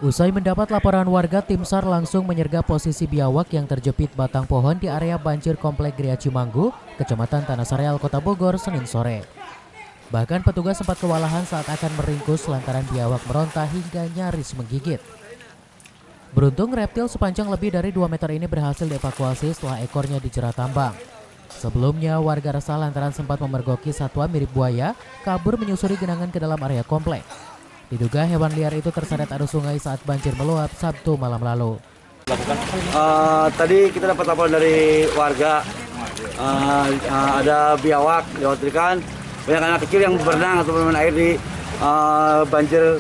Usai mendapat laporan warga, tim SAR langsung menyergap posisi biawak yang terjepit batang pohon di area banjir Komplek Gria Cimanggu, Kecamatan Tanah Sareal, Kota Bogor, Senin sore. Bahkan petugas sempat kewalahan saat akan meringkus lantaran biawak meronta hingga nyaris menggigit. Beruntung reptil sepanjang lebih dari 2 meter ini berhasil dievakuasi setelah ekornya dijerat tambang. Sebelumnya, warga resah lantaran sempat memergoki satwa mirip buaya kabur menyusuri genangan ke dalam area komplek. Diduga hewan liar itu terseret arus sungai saat banjir meluap Sabtu malam lalu. Tadi kita dapat laporan dari warga, ada biawak dikhawatirkan banyak anak kecil yang berenang atau bermain air di banjir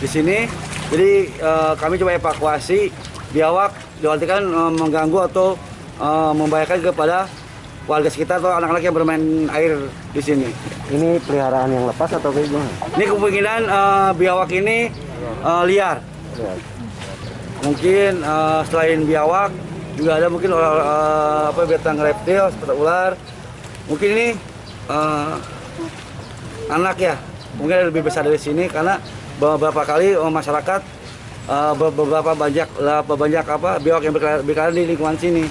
di sini. Jadi kami coba evakuasi biawak dikhawatirkan mengganggu atau membahayakan kepada warga sekitar atau anak-anak yang bermain air di sini. Ini peliharaan yang lepas atau bagaimana? Ini kemungkinan biawak ini liar. Mungkin selain biawak juga ada mungkin binatang reptil seperti ular. Mungkin ini anak ya, mungkin lebih besar dari sini karena beberapa kali masyarakat beberapa banyak biawak yang berkeliaran di lingkungan sini.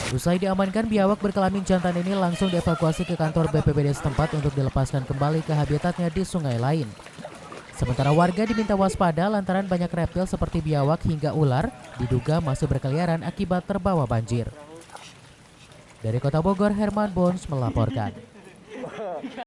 Usai diamankan, biawak berkelamin jantan ini langsung dievakuasi ke kantor BPBD setempat untuk dilepaskan kembali ke habitatnya di sungai lain. Sementara warga diminta waspada lantaran banyak reptil seperti biawak hingga ular diduga masih berkeliaran akibat terbawa banjir. Dari Kota Bogor, Herman Bons melaporkan.